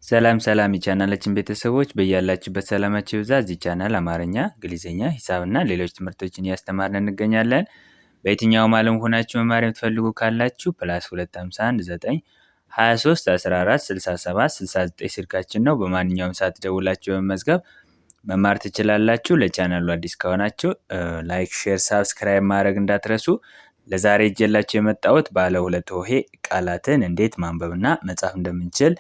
ሰላም ሰላም የቻናላችን ቤተሰቦች በያላችሁበት ሰላማችሁ ይብዛ። እዚህ ቻናል አማርኛ፣ እንግሊዝኛ፣ ሂሳብና ሌሎች ትምህርቶችን እያስተማርን እንገኛለን። በየትኛውም ዓለም ሆናችሁ መማር የምትፈልጉ ካላችሁ +251 9 23 14 67 69 ስልካችን ነው። በማንኛውም ሰዓት ደውላችሁ በመመዝገብ መማር ትችላላችሁ። ለቻናሉ አዲስ ከሆናችሁ ላይክ፣ ሼር፣ ሳብስክራይብ ማድረግ እንዳትረሱ። ለዛሬ ይዤላችሁ የመጣሁት ባለ ሁለት ሆሄ ቃላትን እንዴት ማንበብና መጻፍ እንደምንችል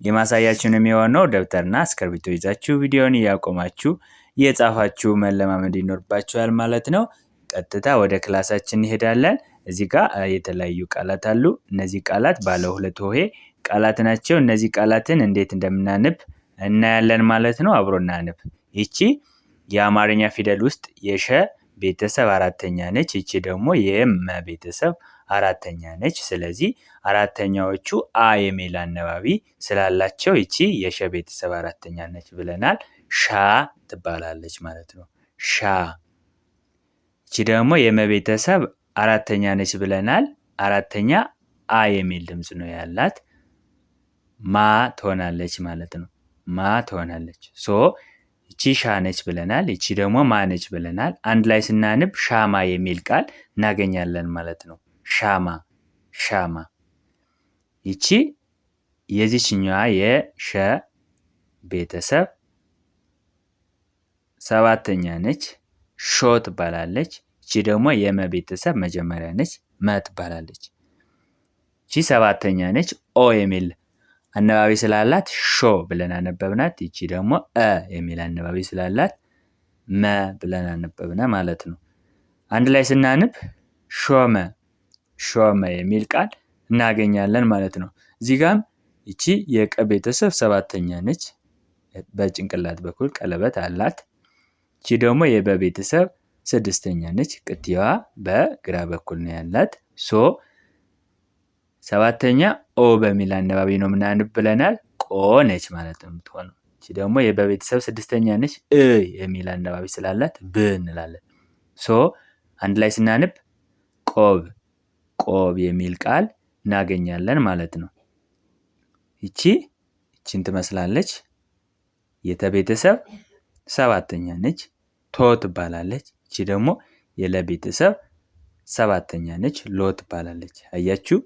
የማሳያችሁ ነው የሚሆነው። ደብተርና እስክሪብቶ ይዛችሁ ቪዲዮውን እያቆማችሁ እየጻፋችሁ መለማመድ ይኖርባችኋል ማለት ነው። ቀጥታ ወደ ክላሳችን እንሄዳለን። እዚህ ጋር የተለያዩ ቃላት አሉ። እነዚህ ቃላት ባለ ሁለት ሆሄ ቃላት ናቸው። እነዚህ ቃላትን እንዴት እንደምናነብ እናያለን ማለት ነው። አብሮ እናነብ። ይቺ የአማርኛ ፊደል ውስጥ የሸ ቤተሰብ አራተኛ ነች። ይቺ ደግሞ የመ ቤተሰብ አራተኛ ነች። ስለዚህ አራተኛዎቹ አ የሚል አነባቢ ስላላቸው ይቺ የሸ ቤተሰብ አራተኛ ነች ብለናል። ሻ ትባላለች ማለት ነው። ሻ። ይቺ ደግሞ የመ ቤተሰብ አራተኛ ነች ብለናል። አራተኛ አ የሚል ድምጽ ነው ያላት። ማ ትሆናለች ማለት ነው። ማ ትሆናለች። ይቺ ሻ ነች ብለናል። ይቺ ደግሞ ማ ነች ብለናል። አንድ ላይ ስናንብ ሻማ የሚል ቃል እናገኛለን ማለት ነው። ሻማ ሻማ። ይቺ የዚችኛዋ የሸ ቤተሰብ ሰባተኛ ነች። ሾ ትባላለች። ይቺ ደግሞ የመ ቤተሰብ መጀመሪያ ነች። መ ትባላለች። ይቺ ሰባተኛ ነች። ኦ የሚል አነባቢ ስላላት ሾ ብለን አነበብናት። ይቺ ደግሞ የሚል አነባቢ ስላላት መ ብለን አነበብነ ማለት ነው። አንድ ላይ ስናንብ ሾመ ሾመ የሚል ቃል እናገኛለን ማለት ነው። እዚህ ጋም ይቺ የቀ ቤተሰብ ሰባተኛ ነች። በጭንቅላት በኩል ቀለበት አላት። ይቺ ደግሞ የበ ቤተሰብ ስድስተኛ ነች። ቅጥያዋ በግራ በኩል ነው ያላት። ሰባተኛ ኦ በሚል አነባቢ ነው ምናንብ ብለናል። ቆ ነች ማለት ነው የምትሆነው። ይቺ ደግሞ የበ ቤተሰብ ስድስተኛ ነች። የሚል አነባቢ ስላላት ብ እንላለን። አንድ ላይ ስናንብ ቆብ ቆብ የሚል ቃል እናገኛለን ማለት ነው። ይቺን ትመስላለች። የተ ቤተሰብ ሰባተኛ ነች። ቶ ትባላለች። ይቺ ደግሞ የለ ቤተሰብ ሰባተኛ ነች። ሎ ትባላለች። አያችሁ፣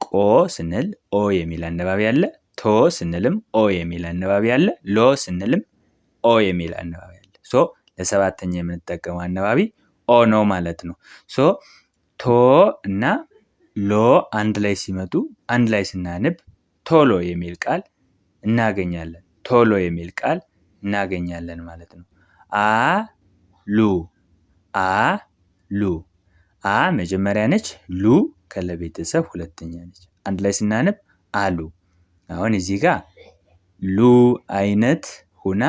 ቆ ስንል ኦ የሚል አነባቢ አለ። ቶ ስንልም ኦ የሚል አነባቢ አለ። ሎ ስንልም ኦ የሚል አነባቢ አለ። ለሰባተኛ የምንጠቀመው አነባቢ ኦ ነው ማለት ነው። ቶ እና ሎ አንድ ላይ ሲመጡ አንድ ላይ ስናንብ ቶሎ የሚል ቃል እናገኛለን። ቶሎ የሚል ቃል እናገኛለን ማለት ነው። አሉ አሉ። አ መጀመሪያ ነች። ሉ ከለቤተሰብ ሁለተኛ ነች። አንድ ላይ ስናነብ አሉ። አሁን እዚህ ጋር ሉ አይነት ሁና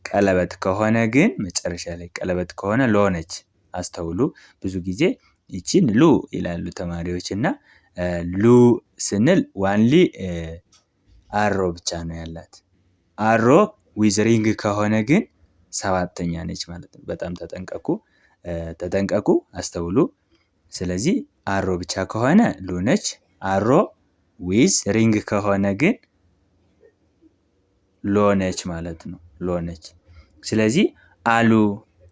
ቀለበት ከሆነ ግን መጨረሻ ላይ ቀለበት ከሆነ ሎ ነች። አስተውሉ። ብዙ ጊዜ ይቺን ሉ ይላሉ ተማሪዎች እና ሉ ስንል ዋንሊ አሮ ብቻ ነው ያላት። አሮ ዊዝ ሪንግ ከሆነ ግን ሰባተኛ ነች ማለት ነው። በጣም ተጠንቀቁ፣ አስተውሉ። ስለዚህ አሮ ብቻ ከሆነ ሉ ነች። አሮ ዊዝ ሪንግ ከሆነ ግን ሎ ነች ማለት ነው። ሎ ነች። ስለዚህ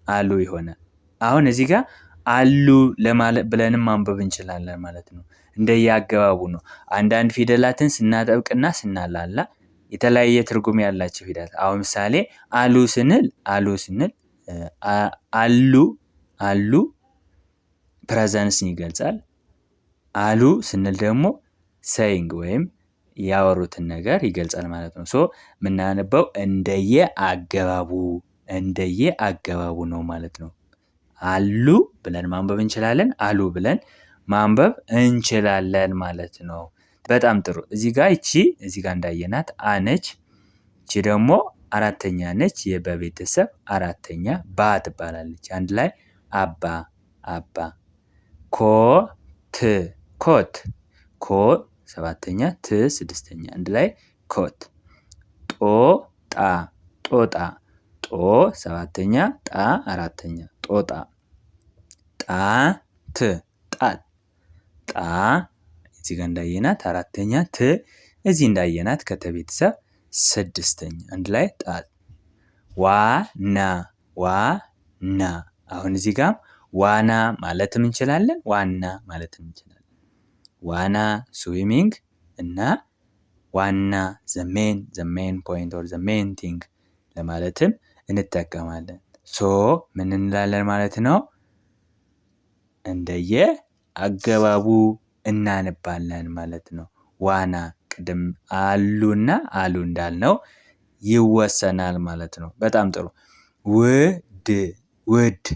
አሉ ይሆናል። አሁን እዚህ ጋር አሉ ለማለት ብለንም ማንበብ እንችላለን ማለት ነው። እንደየአገባቡ ነው። አንዳንድ ፊደላትን ስናጠብቅና ስናላላ የተለያየ ትርጉም ያላቸው ፊደላት። አሁን ምሳሌ አሉ ስንል አሉ ፕሬዘንስን ይገልጻል። አሉ ስንል ደግሞ ሴይንግ ወይም ያወሩትን ነገር ይገልጻል ማለት ነው። የምናነበው እንደየ አገባቡ ነው ማለት ነው። አሉ ብለን ማንበብ እንችላለን። አሉ ብለን ማንበብ እንችላለን ማለት ነው። በጣም ጥሩ። እዚህ ጋር እንዳየናት አ ነች። ይቺ ደግሞ አራተኛ ነች። የበቤተሰብ አራተኛ ባ ትባላለች። አንድ ላይ አባ። ኮት ኮ ሰባተኛ ት ስድስተኛ አንድ ላይ ኮት። ጦጣ ጦ ሰባተኛ ጣ አራተኛ ጦጣ። ጣት እዚህ ጋር እንዳየናት አራተኛ ት እዚህ እንዳየናት ከተቤተሰብ ስድስተኛ አንድ ላይ ጣል ዋና ዋና። አሁን እዚህ ጋር ዋና ማለትም እንችላለን፣ ዋና ማለትም እንችላለን። ዋና ስዊሚንግ እና ዋና ዘ ሜን ፖይንት ኦር ዘ ሜን ቲንግ ለማለትም እንጠቀማለን። ሶ ምን እንላለን ማለት ነው? እንደየ አገባቡ እናነባለን ማለት ነው። ዋና ቅድም አሉ እንዳልነው ይወሰናል ማለት ነው። በጣም ጥሩ። ውድ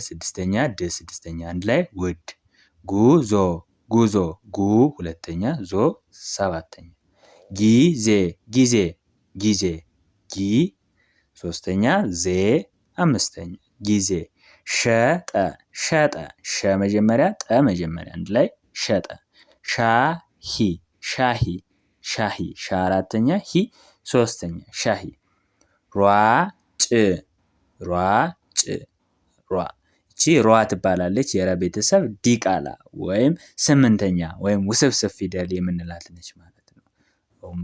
ስድስተኛ ድ ስድስተኛ አንድ ላይ ውድ። ጉዞ ጉ ሁለተኛ ዞ ሰባተኛ። ጊዜ ጊ ሶስተኛ ዜ አምስተኛ ጊዜ። ሸጠ ሸ መጀመሪያ ጠ መጀመሪያ አንድ ላይ ሸጠ። ሻሂ ሻ አራተኛ ሂ ሶስተኛ ሻሂ። ሯጭ እቺ ሯ ትባላለች። የረ ቤተሰብ ዲቃላ ወይም ስምንተኛ ወይም ውስብስብ ፊደል የምንላት ነች ማለት ነው።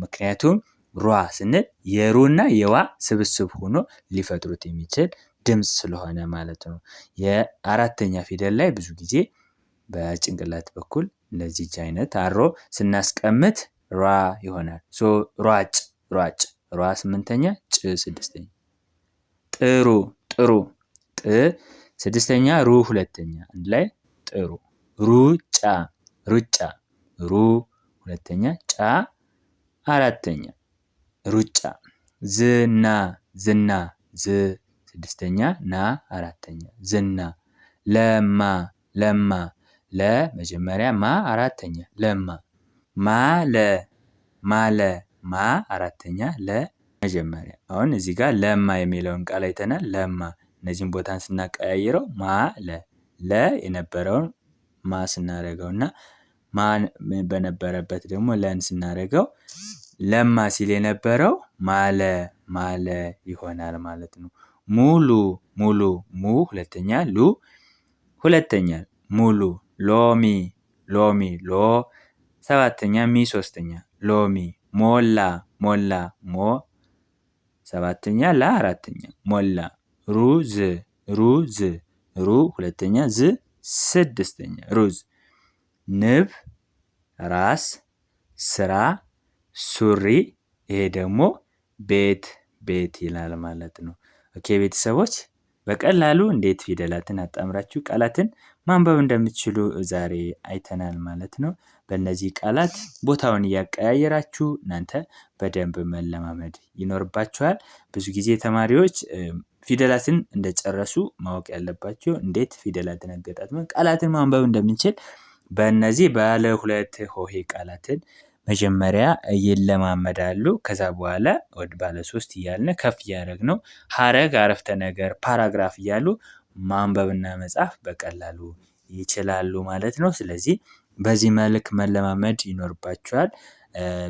ምክንያቱም ሯ ስንል የሩና የዋ ስብስብ ሆኖ ሊፈጥሩት የሚችል ድምፅ ስለሆነ ማለት ነው። የአራተኛ ፊደል ላይ ብዙ ጊዜ በጭንቅላት በኩል እንደዚች አይነት አሮ ስናስቀምጥ ሯ ይሆናል። ሯጭ ሯ ስምንተኛ ጭ ስድስተኛ። ጥሩ ጥ ስድስተኛ ሩ ሁለተኛ አንድ ላይ ጥሩ። ሩጫ ሩ ሁለተኛ ጫ አራተኛ ሩጫ። ዝና ዝ ስድስተኛ ና አራተኛ ዝና። ለማ ለ መጀመሪያ ማ አራተኛ ለማ። ማለ ማ አራተኛ ለ መጀመሪያ። አሁን እዚህ ጋር ለማ የሚለውን ቃል አይተናል። ለማ እነዚህን ቦታን ስናቀያይረው ለ የነበረውን ማ ስናደርገውና ማ በነበረበት ደግሞ ለን ስናደርገው ለማ ሲል የነበረው ማለ ይሆናል ማለት ነው። ሙሉ ሙ ሁለተኛ ሉ ሁለተኛ ሙሉ። ሎሚ ሎ ሰባተኛ ሚ ሶስተኛ ሎሚ። ሞላ ሞ ሰባተኛ ላ አራተኛ ሞላ። ሩዝ ሩ ሁለተኛ ዝ ስድስተኛ ሩዝ። ንብ ራስ ስራ ሱሪ። ይሄ ደግሞ ቤት ይላል ማለት ነው። ኦኬ ቤተሰቦች በቀላሉ እንዴት ፊደላትን አጣምራችሁ ቃላትን ማንበብ እንደምትችሉ ዛሬ አይተናል ማለት ነው። በእነዚህ ቃላት ቦታውን እያቀያየራችሁ እናንተ በደንብ መለማመድ ይኖርባችኋል። ብዙ ጊዜ ተማሪዎች ፊደላትን እንደጨረሱ ማወቅ ያለባቸው እንዴት ፊደላትን አገጣጥመን ቃላትን ማንበብ እንደምንችል በእነዚህ ባለ ሁለት ሆሄ ቃላትን መጀመሪያ ይለማመዳሉ። ከዛ በኋላ ወደ ባለ ሶስት እያልን ከፍ እያደረግነው ሀረግ፣ አረፍተ ነገር፣ ፓራግራፍ እያሉ ማንበብና መጻፍ በቀላሉ ይችላሉ ማለት ነው። ስለዚህ በዚህ መልክ መለማመድ ይኖርባችኋል።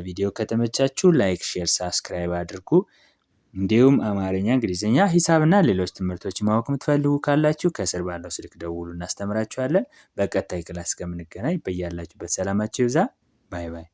ቪዲዮ ከተመቻችሁ ላይክ፣ ሼር፣ ሳብስክራይብ አድርጉ። እንዲሁም አማርኛ፣ እንግሊዝኛ፣ ሂሳብና ሌሎች ትምህርቶች ማወቅ የምትፈልጉ ካላችሁ ከስር ባለው ስልክ ደውሉ፣ እናስተምራችኋለን። በቀጣይ ክላስ እስከምንገናኝ በያላችሁበት ሰላማችሁ ይብዛ። ባይ ባይ።